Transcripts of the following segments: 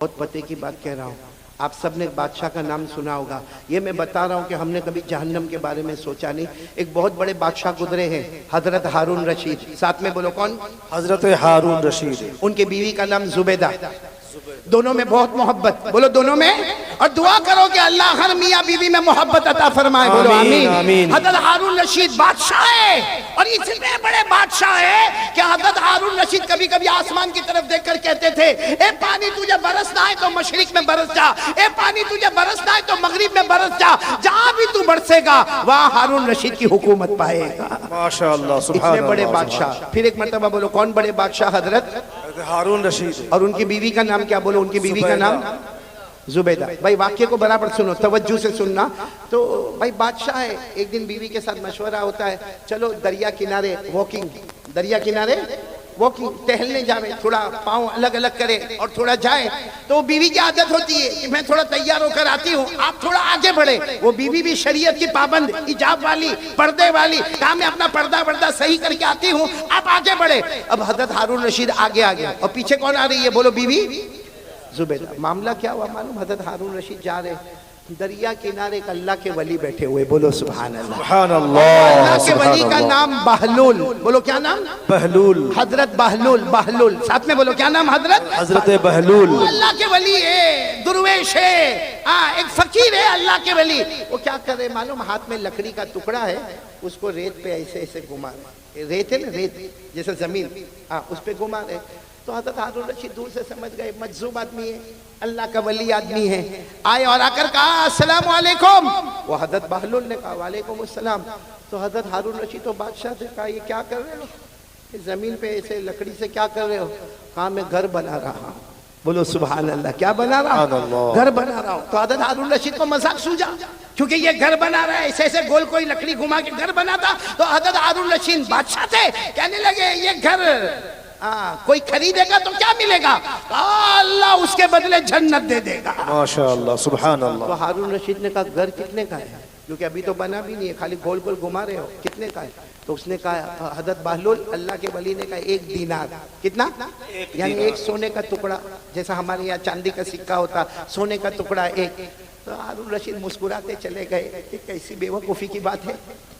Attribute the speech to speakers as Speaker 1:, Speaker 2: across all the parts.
Speaker 1: بہت پتے کی بات کہہ رہا ہوں. آپ سب نے بادشاہ کا نام سنا ہوگا. یہ میں بتا رہا ہوں کہ ہم نے کبھی جہنم کے بارے میں سوچا نہیں. ایک بہت بڑے بادشاہ گزرے ہیں, حضرت ہارون رشید. ساتھ میں بولو کون؟
Speaker 2: حضرت ہارون رشید.
Speaker 1: ان کی بیوی کا نام زبیدہ. دونوں میں بہت محبت. بولو دونوں میں. اور دعا کرو کہ اللہ ہر میاں بیوی میں محبت عطا فرمائے. بولو آمین. حضرت ہارون رشید بادشاہ ہے, اور اتنے بڑے بادشاہ ہے کہ حضرت ہارون رشید کبھی کبھی آسمان کی طرف دیکھ کر کہتے تھے, اے پانی تجھے برسنا ہے تو مشرق میں برس جا, اے پانی تجھے برسنا ہے تو مغرب میں برس جا, جہاں بھی تو برسے گا وہاں ہارون رشید کی حکومت پائے گا.
Speaker 2: ماشاءاللہ سبحان اللہ.
Speaker 1: اتنے بڑے بادشاہ. پھر ایک مرتبہ بولو کون بڑے بادشاہ؟ حضرت
Speaker 2: ہارون رشید.
Speaker 1: اور ان کی بیوی کا نام کیا؟ بولو ان کی بیوی کا نام زبیدہ. بھائی واقعے کو برابر سنو, توجہ سے سننا. تو بھائی بادشاہ ہے, ایک دن بیوی کے ساتھ مشورہ ہوتا ہے, چلو دریا کنارے واکنگ, دریا کنارے واکنگ, ٹہلنے جاوے, تھوڑا پاؤں الگ الگ کرے اور تھوڑا جائے. تو بیوی کی عادت ہوتی ہے کہ میں تھوڑا تیار ہو کر آتی ہوں, آپ تھوڑا آگے بڑھے. وہ بیوی بھی شریعت کی پابند, حجاب والی, پردے والی, کہا میں اپنا پردہ صحیح کر کے آتی ہوں, آپ آگے بڑھے. اب حضرت ہارون رشید آگے آ گیا, اور پیچھے کون آ رہی ہے؟ بولو بیوی زبیدہ. معاملہ کیا ہوا معلوم؟ حضرت ہارون رشید جا رہے, دریا کنارے ایک اللہ کے ولی بیٹھے ہوئے. بولو سبحان اللہ.
Speaker 2: سبحان اللہ.
Speaker 1: اللہ کے ولی کا نام بہلول. بولو کیا نام؟
Speaker 2: بہلول.
Speaker 1: حضرت بہلول. بہلول ساتھ میں بولو کیا نام؟
Speaker 2: حضرت بہلول.
Speaker 1: اللہ کے ولی ہے, درویش ہے, ایک فقیر ہے اللہ کے ولی. وہ کیا کر رہے معلوم؟ ہاتھ میں لکڑی کا ٹکڑا ہے, اس کو ریت پہ ایسے ایسے گھما رہے. ریت ہے نا, ریت جیسے زمین, اس پہ گھما رہے. تو حضرت ہارون رشید دور سے سمجھ گئے مجذوب آدمی ہے, اللہ کا ولی آدمی ہے. آئے اور آ کر کہا السلام علیکم. وہ حضرت بہلول نے کہا وعلیکم السلام. تو حضرت ہارون رشید تو بادشاہ سے کہا یہ کیا کر رہے ہو, زمین پہ ایسے لکڑی سے کیا کر رہے ہو؟ کہا میں گھر بنا رہا ہوں. بولو سبحان اللہ. کیا بنا رہا ہوں؟ گھر بنا رہا ہوں. تو حضرت ہارون رشید کو مذاق سوجا, کیونکہ یہ گھر بنا رہا ہے, ایسے ایسے گول کوئی لکڑی گھما کے گھر بنا تھا. تو حضرت ہارون رشید بادشاہ تھے, کہنے لگے یہ گھر کوئی خریدے گا تو کیا ملے گا؟ اللہ اس کے بدلے جنت دے دے گا.
Speaker 2: ماشاءاللہ سبحان اللہ.
Speaker 1: تو ہارون رشید نے کہا گھر کتنے کا ہے؟ کیونکہ ابھی تو بنا بھی نہیں ہے, خالی گول گول گھما رہے ہو, کتنے کا ہے؟ تو اس نے کہا, حضرت بہلول اللہ کے ولی نے کہا 1 دینار. کتنا؟ یعنی ایک سونے کا ٹکڑا, جیسا ہمارے یہاں چاندی کا سکہ ہوتا, سونے کا ٹکڑا ایک. تو ہارون رشید مسکراتے چلے گئے. کیسی بے وقوفی کی بات ہے,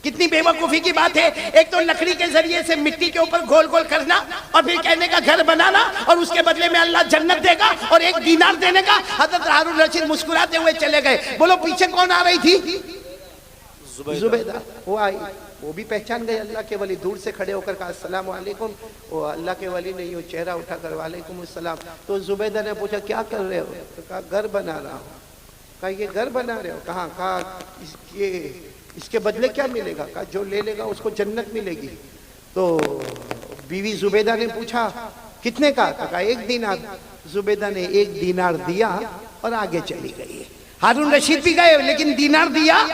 Speaker 1: کتنی بے وقوفی کی بات ہے. ایک تو لکڑی کے ذریعے سے مٹی کے اوپر گول گول کرنا, اور پھر کہنے کا گھر بنانا, اور اس کے بدلے میں اللہ جنت دے گا, اور 1 دینار دینے کا. حضرت ہارون رشید مسکراتے ہوئے چلے گئے. بولو پیچھے کون آ رہی تھی؟ زبیدہ. وہ آئی, وہ بھی پہچان گئے اللہ کے ولی. دور سے کھڑے ہو کر کہا السلام علیکم. وہ اللہ کے ولی نے یوں چہرہ اٹھا کر وعلیکم السلام. تو زبیدہ نے پوچھا کیا کر رہے ہو؟ تو کہا گھر بنا رہا ہوں. کہا یہ گھر بنا رہے ہو؟ کہاں. کہا اس کے بدلے کیا ملے گا؟ کہا جو لے لے گا اس کو جنت ملے گی. تو بیوی زبیدہ نے پوچھا کتنے کا؟ کہا 1 دینار. زبیدہ نے 1 دینار دیا اور آگے چلی گئی. ہارون رشید بھی گئے لیکن دینار دیا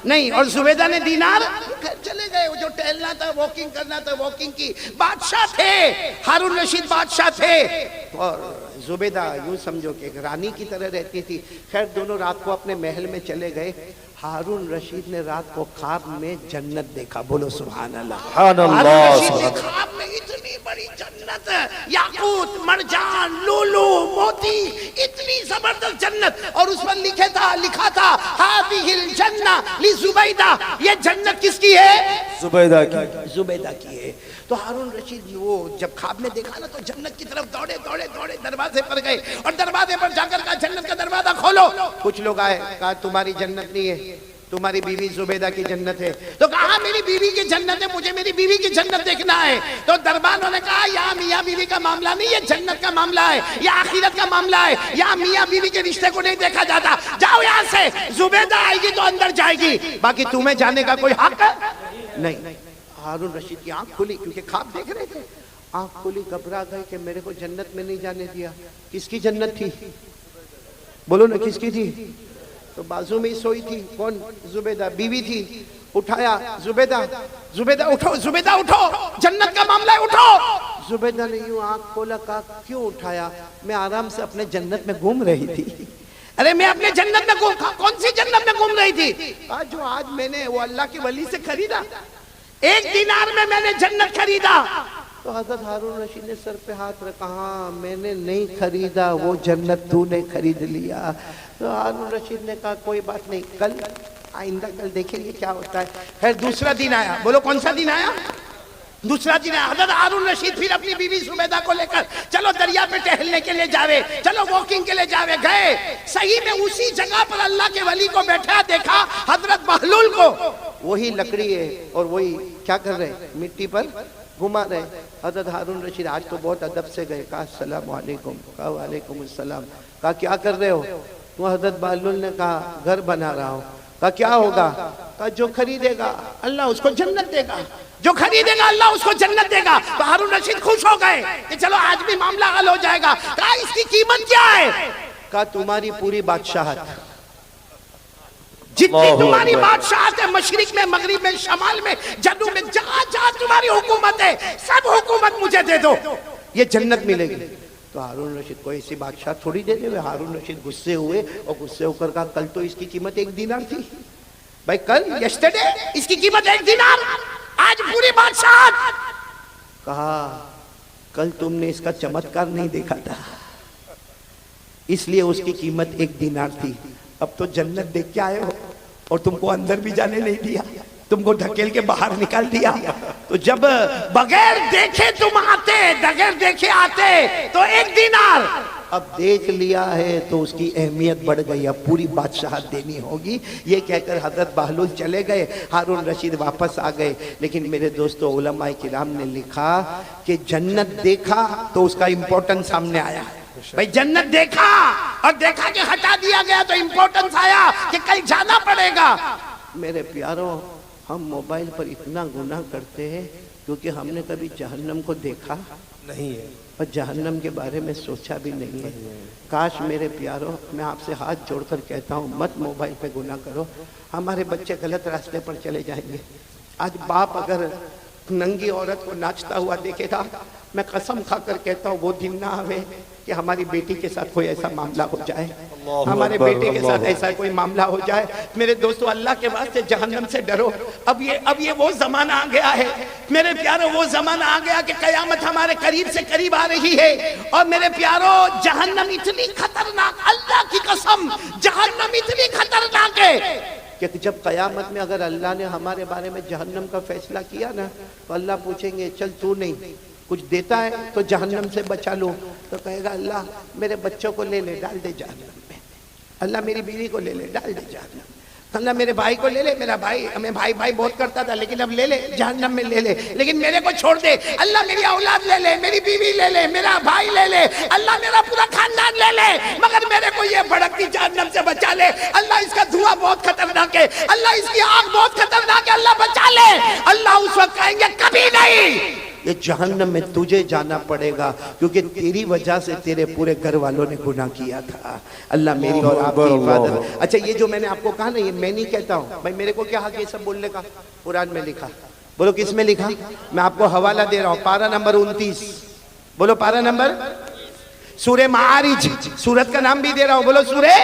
Speaker 1: نہیں, اور زبیدہ نے دینار چلے گئے. جو ٹہلنا تھا, واکنگ کرنا تھا, واکنگ کی. بادشاہ تھے ہارون رشید, بادشاہ تھے. اور زبیدہ یوں سمجھو کہ ایک رانی کی طرح رہتی تھی. خیر دونوں رات کو اپنے محل میں چلے گئے. ہارون رشید نے رات کو خواب میں جنت دیکھا. بولو سبحان اللہ. ہارون رشید نے خواب میں اتنی بڑی جنت, یاقوت, مرجان, لولو, موتی, اتنی زبردست جنت, اور اس پر لکھا تھا ہذہ الجنہ لزبیدہ. یہ جنت کس کی ہے؟ زبیدہ کی. زبیدہ کی ہے. تو ہارون رشید وہ جب خواب میں دیکھا نا, تو جنت کی طرف دوڑے دروازے پر گئے, اور دروازے پر جا کر کہا جنت کا دروازہ کھولو. کچھ لوگ آئے, کہا تمہاری جنت نہیں ہے, تمہاری بیوی زبیدہ کی جنت ہے. تو کہا میری بیوی کی جنت ہے, مجھے میری بیوی کی جنت دیکھنا ہے. تو دربانوں نے کہا یہاں میاں بیوی کا معاملہ نہیں, یہ جنت کا معاملہ ہے, یہ آخرت کا معاملہ ہے. یہاں میاں بیوی کے رشتے کو نہیں دیکھا جاتا. جاؤ یہاں سے, زبیدہ آئے گی تو اندر جائے گی, باقی تمہیں جانے کا کوئی حق نہیں. ہارون رشید کی آنکھ کھلی, کیونکہ خواب دیکھ رہے تھے. آنکھ کھلی, گھبرا گئے کہ میرے کو جنت میں نہیں جانے دیا. کس کی جنت تھی؟ بولو نا کس کی تھی؟ تو بازو میں ہی سوئی تھی. کون؟ زبیدہ بیوی تھی. اٹھایا, زبیدہ اٹھو, زبیدہ اٹھو, جنت کا معاملہ ہے, اٹھو. زبیدہ نے یوں آنکھ کھولا, کہا کیوں اٹھایا؟ میں آرام سے اپنے جنت میں گھوم رہی تھی. ارے میں اپنے جنت میں کون سی جنت میں گھوم رہی تھی؟ جو آج میں نے وہ اللہ کے ولی سے خریدا, 1 دینار میں نے جنت خریدا. تو حضرت ہارون رشید نے سر پہ ہاتھ رکھا، ہاں میں نے نہیں خریدا، وہ جنت تو نے خرید لیا۔ تو ہارون رشید نے کہا کوئی بات نہیں، کل آئندہ کل دیکھیں گے کیا ہوتا ہے۔ پھر دوسرا دن آیا، بولو کون سا دن آیا؟ دوسرا دن آیا۔ حضرت ہارون رشید پھر اپنی بیوی زبیدہ کو لے کر چلو دریا پہ ٹہلنے کے لیے جاوے، چلو واکنگ کے لیے جاوے، گئے۔ صحیح میں اسی جگہ پر اللہ کے ولی کو بیٹھا دیکھا، حضرت بہلول کو، وہی لکڑی ہے اور وہی کیا کر رہے، مٹی پر گھما رہے۔ حضرت ہارون رشید آج تو بہت ادب سے گئے، کہا السلام علیکم، کہا وعلیکم السلام، کہا کیا کر رہے ہو؟ تو حضرت بہلول نے کہا گھر بنا رہا ہوں۔ کہا کیا ہوگا؟ کہا جو خریدے گا اللہ اس کو جنت دے گا، جو خریدے گا اللہ اس کو جنت دے گا۔ تو ہارون رشید خوش ہو گئے کہ چلو آج بھی معاملہ حل ہو جائے گا۔ کہا اس کی قیمت کیا ہے؟ کہا تمہاری پوری بادشاہت، جتنی تمہاری بادشاہت ہے، مشرق میں، مغرب میں، شمال میں، جنوب میں، جہاں جہاں تمہاری حکومت ہے، سب حکومت مجھے دے دو، یہ جنت ملے گی۔ تو ہارون رشید کو ایسی بادشاہ تھوڑی دے دے ہوئے۔ ہارون رشید غصے ہوئے اور غصے ہو کر کہا کل تو اس کی قیمت 1 دینار تھی بھائی، کل یسٹرڈے اس کی قیمت 1 دینار، آج پوری بادشاہت۔ کہا کل تم نے اس کا چمتکار نہیں دیکھا تھا، اس لیے اس کی قیمت 1 دینار تھی، اب تو جنت دیکھ کے آئے ہو اور تم کو اندر بھی جانے نہیں دیا، تم کو دھکیل کے باہر نکال دیا۔ تو جب بغیر دیکھے تم آتے، بغیر دیکھے آتے تو 1 دینار، اب دیکھ لیا ہے تو اس کی اہمیت بڑھ گئی، اب پوری بادشاہت دینی ہوگی۔ یہ کہہ کر حضرت بہلول چلے گئے، ہارون رشید واپس آ گئے۔ لیکن میرے دوستو، علماء کرام نے لکھا کہ جنت دیکھا تو اس کا امپورٹنس سامنے آیا۔ بھئی جنت دیکھا اور دیکھا کہ ہٹا دیا گیا تو امپورٹنس آیا کہ کل جانا پڑے گا۔ میرے پیاروں، ہم موبائل پر اتنا گناہ کرتے ہیں کیونکہ ہم نے کبھی جہنم کو دیکھا
Speaker 2: نہیں ہے
Speaker 1: اور جہنم کے بارے میں سوچا بھی نہیں ہے۔ کاش میرے پیاروں، میں آپ سے ہاتھ جوڑ کر کہتا ہوں مت موبائل پہ گناہ کرو، ہمارے بچے غلط راستے پر چلے جائیں گے۔ آج باپ اگر ننگی عورت کو ناچتا ہوا دیکھے گا، میں قسم کھا کر کہتا ہوں وہ دن نہ آوے کہ ہماری بیٹی کے ساتھ کوئی ایسا معاملہ ہو جائے، ہمارے بیٹے کے ساتھ ایسا کوئی معاملہ ہو جائے۔ میرے دوستو، اللہ کے واسطے جہنم سے ڈرو۔ اب یہ وہ زمانہ آ گیا ہے میرے پیارو، وہ زمانہ آ گیا کہ قیامت ہمارے قریب سے قریب آ رہی ہے۔ اور میرے پیارو، جہنم اتنی خطرناک، اللہ کی قسم جہنم اتنی خطرناک ہے کہ جب قیامت میں اگر اللہ نے ہمارے بارے میں جہنم کا فیصلہ کیا نا تو اللہ پوچھیں گے چل تو نہیں کچھ دیتا ہے تو جہنم سے بچا لو، تو کہے گا اللہ میرے بچوں کو لے لے ڈال دے جہنم میں، اللہ میری بیوی کو لے لے ڈال دے جہنم، اللہ میرے بھائی کو لے لے، میرا بھائی ہمیں بھائی بھائی بہت کرتا تھا لیکن اب لے لے جہنم میں لے لے، لیکن میرے کو چھوڑ دے، اللہ میری اولاد لے لے، میری بیوی لے لے، میرا بھائی لے لے، اللہ میرا پورا خاندان لے لے، مگر میرے کو یہ بھڑکتی جہنم سے بچا لے، اللہ اس کا دھواں بہت خطرناک ہے، اللہ اس کی آگ بہت خطرناک ہے، اللہ بچا لے۔ اللہ اس وقت کہیں گے کبھی نہیں، یہ جہنم میں تجھے جانا پڑے گا کیونکہ تیری وجہ سے تیرے پورے گھر والوں نے گناہ کیا تھا۔ اللہ میری اور آپ کی حفاظت۔ اچھا، یہ جو میں نے آپ کو کہا نا، یہ میں نہیں کہتا ہوں بھائی، میرے کو کیا حق یہ سب بولنے کا؟ قرآن میں لکھا، بولو کس میں لکھا؟ میں آپ کو حوالہ دے رہا ہوں، پارہ نمبر 29، بولو پارہ نمبر، سورہ معارج، سورت کا نام بھی دے رہا ہوں، بولو سورہ،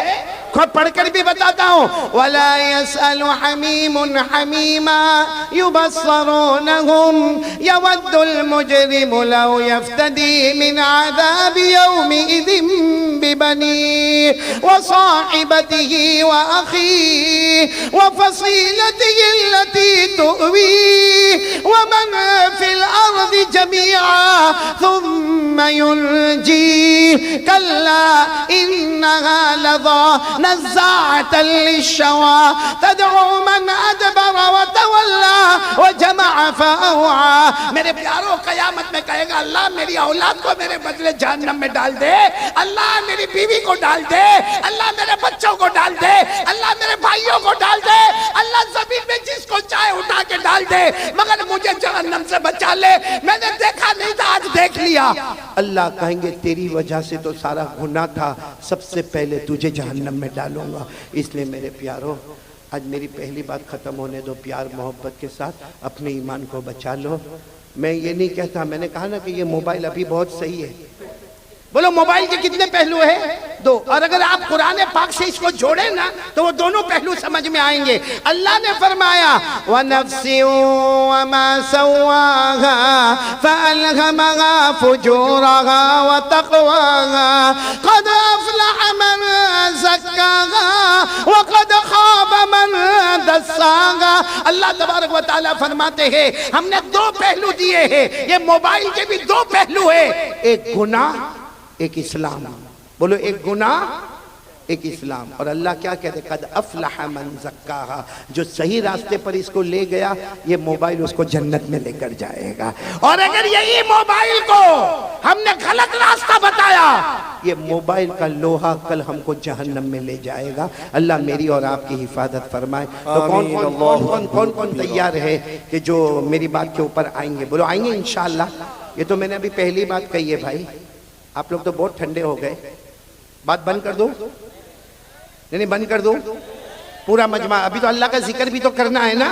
Speaker 1: خود پڑھ کر بھی بتاتا ہوں۔ وَلَا يَسْأَلُ حَمِيمٌ حَمِيمًا يُبَصَّرُونَهُمْ يَوَدُّ الْمُجْرِمُ لَوْ يَفْتَدِي مِنْ عَذَابِ يَوْمِئِذٍ بِبَنِيهِ وَصَاحِبَتِهِ وَأَخِيهِ وَفَصِيلَتِهِ الَّتِي تُؤْوِيهِ وَمَنْ فِي الْأَرْضِ جَمِيعًا ثُمَّ يُنْجِيهِ كَلَّا إِنَّهَا لَظَىٰ نزاعة للشوى تدعو من ادبر وتولى وجمع فأوعى۔ میرے پیاروں، قیامت میں کہے گا اللہ میری اولاد کو میرے بدلے جہنم میں ڈال دے، اللہ میری بیوی کو ڈال دے، اللہ میرے بچوں کو ڈال دے، اللہ میرے بھائیوں کو ڈال دے، اللہ زمین میں جس کو چاہے اٹھا کے ڈال دے، مگر مجھے جہنم سے بچا لے، میں نے دیکھا نہیں تھا آج دیکھ لیا۔ اللہ کہیں گے تیری وجہ سے تو سارا گناہ تھا، سب سے پہلے تجھے جہنم میں ڈالوں گا۔ اس لیے میرے پیاروں، آج میری پہلی بات ختم ہونے دو، پیار محبت کے ساتھ اپنے ایمان کو بچا لو۔ میں یہ نہیں کہتا، میں نے کہا نا کہ یہ موبائل ابھی بہت صحیح ہے، بولو موبائل کے کتنے پہلو ہیں؟ دو. اور اگر آپ قرآن پاک سے اس کو جوڑیں نا تو وہ دونوں پہلو سمجھ میں آئیں گے. اللہ نے فرمایا وَنَفْسٍ وَمَا سَوَّاهَا فَأَلْهَمَهَا فُجُورَهَا وَتَقْوَاهَا قَدْ أَفْلَحَ مَنْ زَكَّاهَا وَقَدْ خَابَ مَنْ دَسَّاهَا. اللہ تبارک و تعالیٰ فرماتے ہیں ہم نے دو پہلو دیے ہیں. یہ موبائل کے بھی دو پہلو ہیں, ایک گناہ ایک اسلام. بولو ایک گناہ ایک اسلام. اور اللہ کیا کہتے ہیں قد افلح من زکاہا, جو صحیح راستے پر اس کو لے گیا یہ موبائل اس کو جنت میں لے کر جائے گا. اور اگر یہی موبائل کو ہم نے غلط راستہ بتایا یہ موبائل کا لوہا کل ہم کو جہنم میں لے جائے گا. اللہ میری اور آپ کی حفاظت فرمائے. تو کون تیار ہے کہ جو میری بات کے اوپر آئیں گے؟ بولو آئیں گے انشاءاللہ. یہ تو میں نے ابھی پہلی بات کہی ہے بھائی, آپ لوگ تو بہت ٹھنڈے ہو گئے. بات بند کر دو, نہیں بند کر دو پورا مجمع. ابھی تو اللہ کا ذکر بھی تو کرنا ہے نا.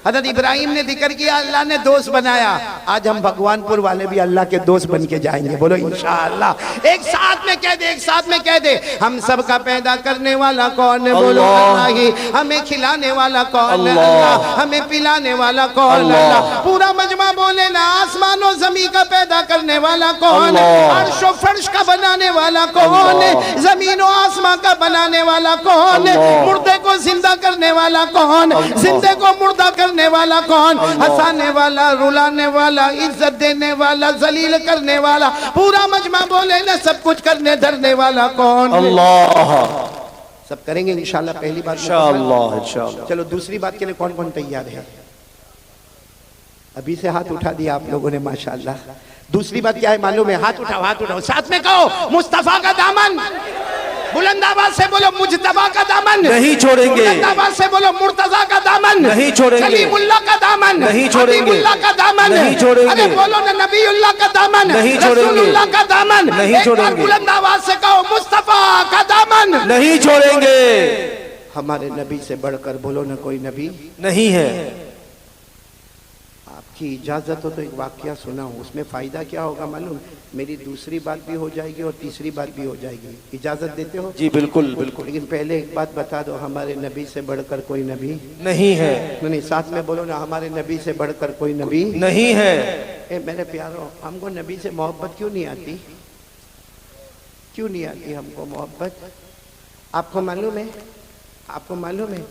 Speaker 1: حضرت ابراہیم نے ذکر کیا, اللہ نے دوست بنایا. آج ہم بھگوان پور والے بھی اللہ کے دوست بن کے جائیں گے. بولو انشاءاللہ. ایک ساتھ میں کہہ دے, ایک ساتھ میں کہہ دے, ہم سب کا پیدا کرنے والا کون ہے؟ بولو اللہ ہی. ہمیں کھلانے والا کون ہے؟ اللہ. ہمیں پلانے والا کون ہے؟ اللہ. پورا مجمع بولے نا آسمان و زمین کا پیدا کرنے والا کون ہے؟ عرش و فرش کا بنانے والا کون ہے؟ زمین و آسمان کا بنانے والا کون ہے؟ مردے کو زندہ کرنے والا کون ہے؟ زندے کو مردہ کرنے والا کون؟ ہنسانے والا, رلانے والا, عزت دینے والا, ذلیل کرنے والا. پورا مجمع بولے نا سب کچھ کرنے دھرنے والا کون؟
Speaker 2: اللہ.
Speaker 1: سب کریں گے انشاءاللہ. پہلی بات
Speaker 2: انشاءاللہ.
Speaker 1: چلو دوسری بات کے لیے کون کون تیار ہے؟ ابھی سے ہاتھ اٹھا دیا آپ لوگوں نے ماشاءاللہ. دوسری بات کیا ہے معلوم ہے؟ ہاتھ اٹھاؤ, ہاتھ اٹھاؤ, ساتھ میں کہو مصطفیٰ کا دامن. بلند آواز سے بولو مجتبیٰ کا دامن
Speaker 2: نہیں چھوڑیں گے.
Speaker 1: بلند آواز سے بولو مرتضیٰ کا دامن
Speaker 2: نہیں چھوڑیں گے.
Speaker 1: کلیم اللہ کا دامن
Speaker 2: نہیں چھوڑیں گے.
Speaker 1: حبیب اللہ کا دامن
Speaker 2: نہیں چھوڑیں گے.
Speaker 1: ارے بولو نا نبی اللہ کا دامن
Speaker 2: نہیں چھوڑیں
Speaker 1: رسول
Speaker 2: گے.
Speaker 1: اللہ کا دامن.
Speaker 2: نہیں چھوڑیں گے.
Speaker 1: بلند آواز سے کہو مصطفیٰ کا دامن
Speaker 2: نہیں چھوڑیں گے.
Speaker 1: ہمارے نبی سے بڑھ کر بولو نا کوئی نبی
Speaker 2: نہیں ہے.
Speaker 1: آپ کی اجازت ہو تو ایک واقعہ سنا ہوں, اس میں فائدہ کیا ہوگا معلوم؟ میری دوسری بات بھی ہو جائے گی اور تیسری بات بھی ہو جائے گی. اجازت دیتے ہو؟
Speaker 2: جی بالکل بالکل.
Speaker 1: لیکن پہلے ایک بات بتا دو, ہمارے نبی سے بڑھ کر کوئی نبی
Speaker 2: نہیں ہے.
Speaker 1: نہیں, ساتھ میں بولو نا ہمارے نبی سے بڑھ کر کوئی نبی
Speaker 2: نہیں ہے.
Speaker 1: اے میرے پیارو, ہم کو نبی سے محبت کیوں نہیں آتی؟ کیوں نہیں آتی ہم کو محبت؟ آپ کو معلوم ہے, آپ کو معلوم ہے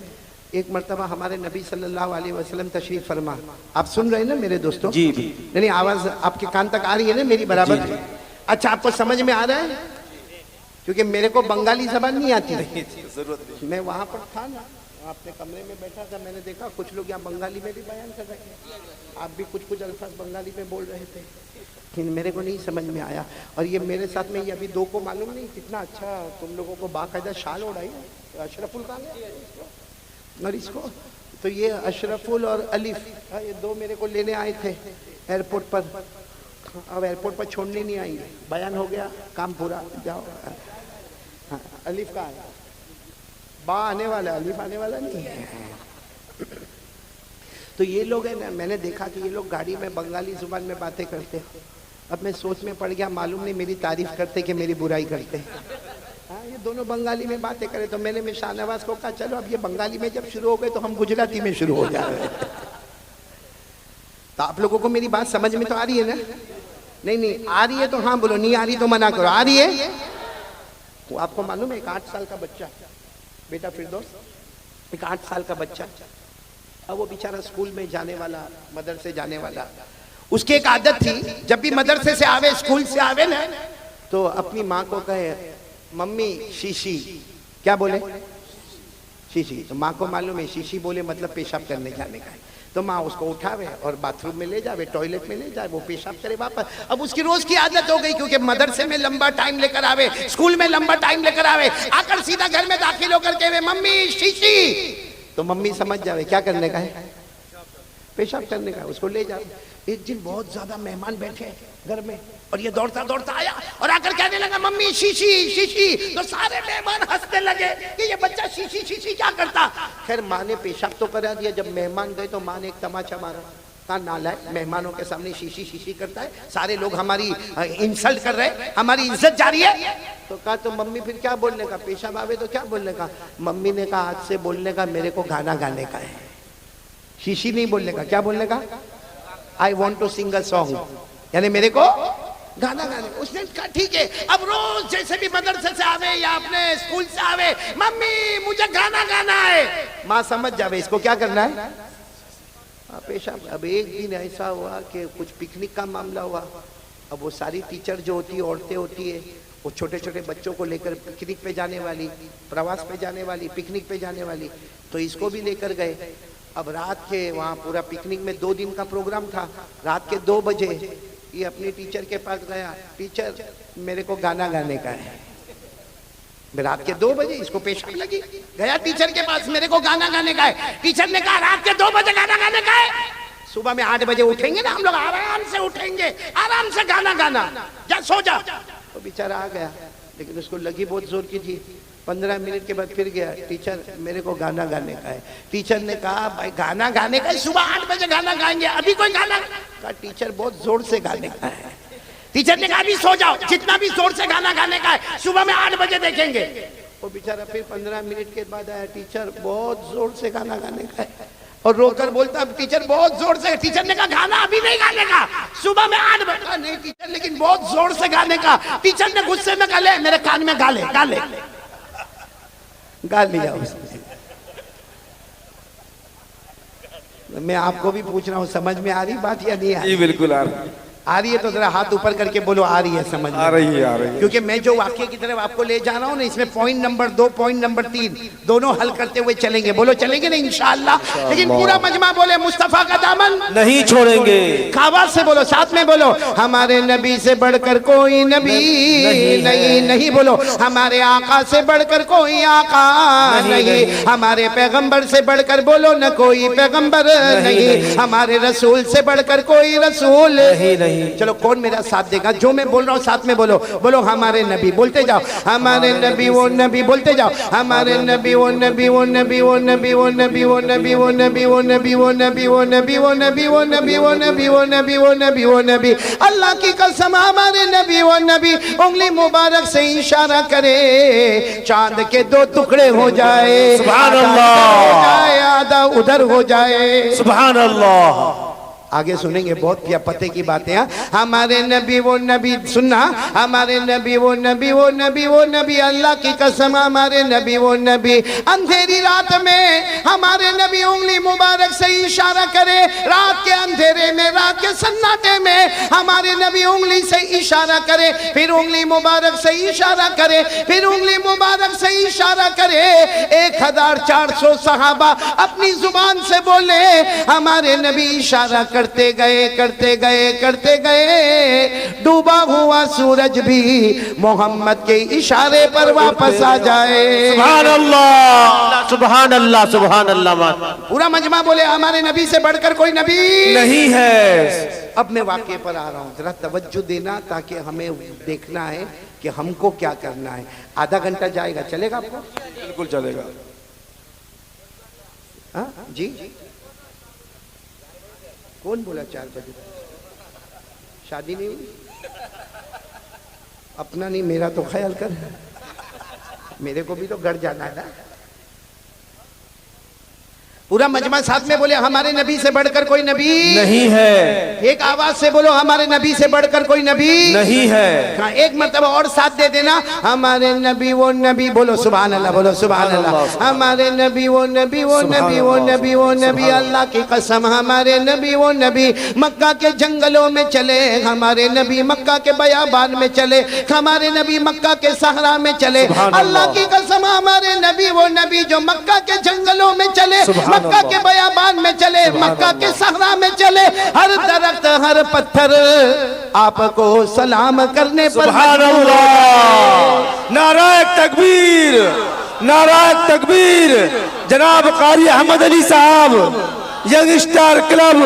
Speaker 1: ایک مرتبہ ہمارے نبی صلی اللہ علیہ وسلم تشریف فرما. آپ سن رہے ہیں نا میرے دوستوں؟
Speaker 2: جی جی.
Speaker 1: نہیں آواز آپ کے کان تک آ رہی ہے نا میری برابر؟ اچھا آپ کو سمجھ میں آ رہا ہے؟ کیونکہ میرے کو بنگالی زبان نہیں آتی. میں وہاں پر تھا نا, اپنے کمرے میں بیٹھا تھا, میں نے دیکھا کچھ لوگ یہاں بنگالی میں بھی بیان کر رہے ہیں. آپ بھی کچھ الفاظ بنگالی میں بول رہے تھے, لیکن میرے کو نہیں سمجھ میں آیا. اور یہ میرے ساتھ میں یہ ابھی دو کو معلوم نہیں کتنا اچھا تم لوگوں کو باقاعدہ شال اڑائی ہے. اشرف الخان اور اس کو تو یہ اشرف ال اور الف, یہ دو میرے کو لینے آئے تھے ایئرپورٹ پر. اب ایئرپورٹ پر چھوڑنے نہیں آئیں گے, بیان ہو گیا, کام پورا. جاؤ. الف کا آیا, با آنے والا, الف آنے والا نہیں ہے. تو یہ لوگ ہیں نا, میں نے دیکھا کہ یہ لوگ گاڑی میں بنگالی زبان میں باتیں کرتے. اب میں سوچ میں پڑ گیا, معلوم نہیں میری تعریف کرتے کہ میری برائی کرتے. یہ دونوں بنگالی میں باتیں کرے. تو میں نے شاہ نواز کو کہا چلو اب یہ بنگالی میں جب شروع ہو گئے تو ہم گجراتی میں شروع ہو جائیں. تو آپ لوگوں کو میری بات سمجھ میں تو آ رہی ہے نا؟ نہیں آ رہی ہے تو ہاں بولو, نہیں آ رہی تو منع کرو. آ رہی ہے؟ تو آپ کو معلوم ہے ایک 8 سال کا بچہ, بیٹا فردوس, ایک 8 سال کا بچہ, اب وہ بیچارہ اسکول میں جانے والا, مدرسے جانے والا. اس کی ایک عادت تھی جب بھی مدرسے سے آوے, اسکول سے آوے نا, تو اپنی ماں کو کہے ممی شیشی. کیا بولے؟ شیشی. تو ماں کو معلوم ہے شیشی بولے مطلب پیشاب کرنے جانے کا ہے. تو ماں اس کو اٹھاوے اور باتھ روم میں لے جاوے, ٹوائلٹ میں لے جائے, وہ پیشاب کرے واپس. اب اس کی روز کی عادت ہو گئی, کیونکہ مدرسے میں لمبا ٹائم لے کر آوے, اسکول میں لمبا ٹائم لے کر آوے, آ کر سیدھا گھر میں داخل ہو کر کے ممی شیشی. تو ممی سمجھ جاوے کیا کرنے کا ہے, پیشاب کرنے کا. اس کو لے جاوے. ایک دن بہت زیادہ مہمان بیٹھے گھر میں, اور یہ دوڑتا دوڑتا آیا اور آ کر کہنے لگا ممی شیشی شیشی. تو سارے مہمان ہنسنے لگے کہ یہ بچہ شیشی شیشی کیا کرتا. خیر ماں نے پیشاب تو کرا دیا. جب مہمان گئے تو ماں نے ایک تماچا مارا. کہا نالائق، مہمانوں کے سامنے شیشی شیشی کرتا ہے، سارے لوگ ہماری انسلٹ کر رہے ہیں، ہماری عزت جاری ہے. تو کہا تو ممی پھر کیا بولنے کا، پیشاب آوے تو کیا بولنے کا؟ ممی نے کہا آج سے بولنے کا میرے کو گانا گانے کا ہے، شیشی نہیں بولنے کا. کیا بولنے کا؟ I want to sing a song، یعنی میرے کو گانا گانے. اس نے کہا ٹھیک ہے. اب روز جیسے بھی مدرسے سے آوے یا اپنے اسکول سے آوے، ممی مجھے گانا گانا ہے. ماں سمجھ جاوے اس کو کیا کرنا ہے، پیشاب. اب ایک دن ایسا ہوا کہ کچھ پکنک کا معاملہ ہوا. اب وہ ساری ٹیچر جو ہوتی ہے، عورتیں ہوتی ہے، وہ چھوٹے چھوٹے بچوں کو لے کر پکنک پہ جانے والی، پرواس پہ جانے والی، پکنک پہ جانے والی، تو اس کو بھی لے کر گئے. اب رات کے وہاں پورا پکنک میں 2 دن کا پروگرام تھا. رات کے 2 بجے یہ اپنی ٹیچر کے پاس گیا، ٹیچر میرے کو گانا گانے کا ہے. رات کے 2 بجے اس کو پیشاب لگی، گیا ٹیچر کے پاس، میرے کو گانا گانے کا ہے. ٹیچر نے کہا رات کے 2 بجے گانا گانے کا ہے، صبح میں 8 بجے اٹھیں گے نا ہم لوگ، آرام سے اٹھیں گے، آرام سے گانا گانا، جا سو جا. وہ بیچارہ آ گیا، لیکن اس کو لگی بہت زور کی تھی. 15 منٹ کے بعد پھر گیا، ٹیچر میرے کو گانا گانے کا ہے. ٹیچر نے کہا بھائی گانا گانے کا ہے، صبح 8 بجے گانا گائیں گے، ابھی کوئی گانا؟ کہا ٹیچر بہت زور سے گانے کا ہے. ٹیچر نے کہا ابھی سو جاؤ، جتنا بھی زور سے گانا گانے کا ہے، صبح میں 8 بجے دیکھیں گے. وہ بیچارہ پھر 15 منٹ کے بعد آیا، ٹیچر بہت زور سے گانا گانے کا ہے، اور رو کر بولتا ٹیچر بہت زور سے. ٹیچر نے کہا گانا ابھی نہیں گانے کا، صبح میں 8 بجے. کہا نہیں ٹیچر لیکن بہت زور سے گانے کا. ٹیچر نے غصے میں کہا لے میرے کان میں گا لے، گا لے. گا لیا اس نے. میں آپ کو بھی پوچھ رہا ہوں، سمجھ میں آ رہی بات یا نہیں آ رہی؟
Speaker 2: جی بالکل آ رہی
Speaker 1: آ رہی ہے تو ذرا ہاتھ اوپر کر کے بولو آ رہی ہے سمجھ میں.
Speaker 2: آ رہی ہے
Speaker 1: کیونکہ میں جو واقعے کی طرف آپ کو لے جا رہا ہوں نا، اس میں پوائنٹ نمبر 2 پوائنٹ نمبر 3 دونوں حل کرتے ہوئے چلیں گے. بولو چلیں گے نا انشاءاللہ. لیکن پورا مجمع بولے مصطفیٰ کا دامن
Speaker 2: نہیں چھوڑیں گے.
Speaker 1: آواز سے بولو، ساتھ میں بولو ہمارے نبی سے بڑھ کر کوئی نبی نہیں. نہیں بولو ہمارے آقا سے بڑھ کر کوئی آقا نہیں. ہمارے پیغمبر سے بڑھ کر بولو نہ کوئی پیغمبر نہیں. ہمارے رسول سے بڑھ کر کوئی رسول نہیں. چلو کون میرا ساتھ دے گا؟ جو میں بول رہا ہوں ساتھ میں بولو. بولو ہمارے نبی، بولتے جاؤ ہمارے نبی وہ نبی، بولتے جاؤ ہمارے نبی وہ نبی وہ نبی وہ نبی وہ نبی وہ نبی وہ نبی وہ نبی وہ نبی وہ نبی وہ نبی وہ نبی وہ نبی وہ نبی وہ نبی وہ نبی. اللہ کی قسم ہمارے نبی وہ نبی انگلی مبارک سے اشارہ کرے، چاند کے 2 ٹکڑے ہو جائے،
Speaker 2: سبحان اللہ،
Speaker 1: آدھا ادھر ہو جائے.
Speaker 2: سبحان اللہ.
Speaker 1: آگے سنیں گے بہت پتے کی باتیں. ہمارے نبی وہ نبی، سننا، ہمارے نبی وہ نبی وہ نبی وہ نبی. اللہ کی قسم ہمارے نبی وہ نبی اندھیری رات میں ہمارے نبی انگلی مبارک سے اشارہ کرے. رات کے اندھیرے میں، رات کے سناٹے میں ہمارے نبی انگلی سے اشارہ کرے، پھر انگلی مبارک سے اشارہ کرے، پھر انگلی مبارک سے اشارہ کرے. 1400 صحابہ اپنی زبان سے بولے، ہمارے نبی اشارہ کرتے گئے کرتے گئے کرتے گئے. ڈوبا ہوا سورج بھی محمد کے اشارے پر واپس آ جائے.
Speaker 2: سبحان اللہ، سبحان اللہ، سبحان اللہ.
Speaker 1: پورا مجمع بولے ہمارے نبی سے بڑھ کر کوئی نبی
Speaker 2: نہیں ہے.
Speaker 1: اب میں واقعے پر آ رہا ہوں، ذرا توجہ دینا تاکہ ہمیں دیکھنا ہے کہ ہم کو کیا کرنا ہے. آدھا گھنٹہ جائے گا، چلے گا آپ کو؟
Speaker 2: بالکل چلے گا.
Speaker 1: ہاں جی. کون بولا 4 بجے؟ شادی نہیں ہوئی؟ اپنا نہیں میرا تو خیال کر، میرے کو بھی تو گھر جانا ہے نا. پورا مجمع ساتھ میں بولے ہمارے نبی سے بڑھ کر کوئی نبی
Speaker 2: نہیں ہے.
Speaker 1: ایک آواز سے بولو ہمارے نبی سے بڑھ کر کوئی نبی
Speaker 2: نہیں ہے.
Speaker 1: ہاں ایک مرتبہ اور ساتھ دے دینا، ہمارے نبی وہ نبی. بولو سبحان اللہ، بولو سبحان اللہ. ہمارے نبی وہ نبی وہ نبی وہ نبی وہ نبی. اللہ کی قسم ہمارے نبی وہ نبی مکہ کے جنگلوں میں چلے، ہمارے نبی مکہ کے بیابان میں چلے، ہمارے نبی مکہ کے صحرا میں چلے. اللہ کی قسم ہمارے نبی وہ نبی جو مکہ کے جنگلوں میں چلے، مکہ کے بیابان میں چلے، مکہ کے صحرا میں چلے. ہر درخت ہر پتھر آپ کو سلام کرنے پر
Speaker 2: سبحان اللہ. نعرہ تکبیر، نعرہ تکبیر. جناب قاری احمد علی صاحب، ینگ اسٹار کلب.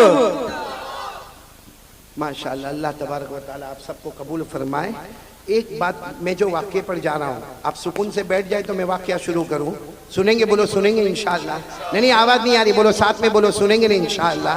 Speaker 1: ماشاءاللہ. اللہ تبارک و تعالیٰ آپ سب کو قبول فرمائے. ایک بات میں جو واقعے پر جا رہا ہوں، آپ سکون سے بیٹھ جائے تو میں واقعہ شروع کروں. سنیں گے؟ بولو سنیں گے انشاءاللہ. نہیں آواز نہیں آ رہی، بولو ساتھ میں بولو سنیں گے نہیں انشاءاللہ.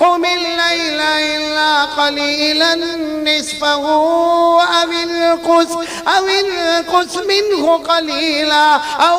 Speaker 1: قم الليل إلا قليلا نصفه أو انقص منه قليلا أو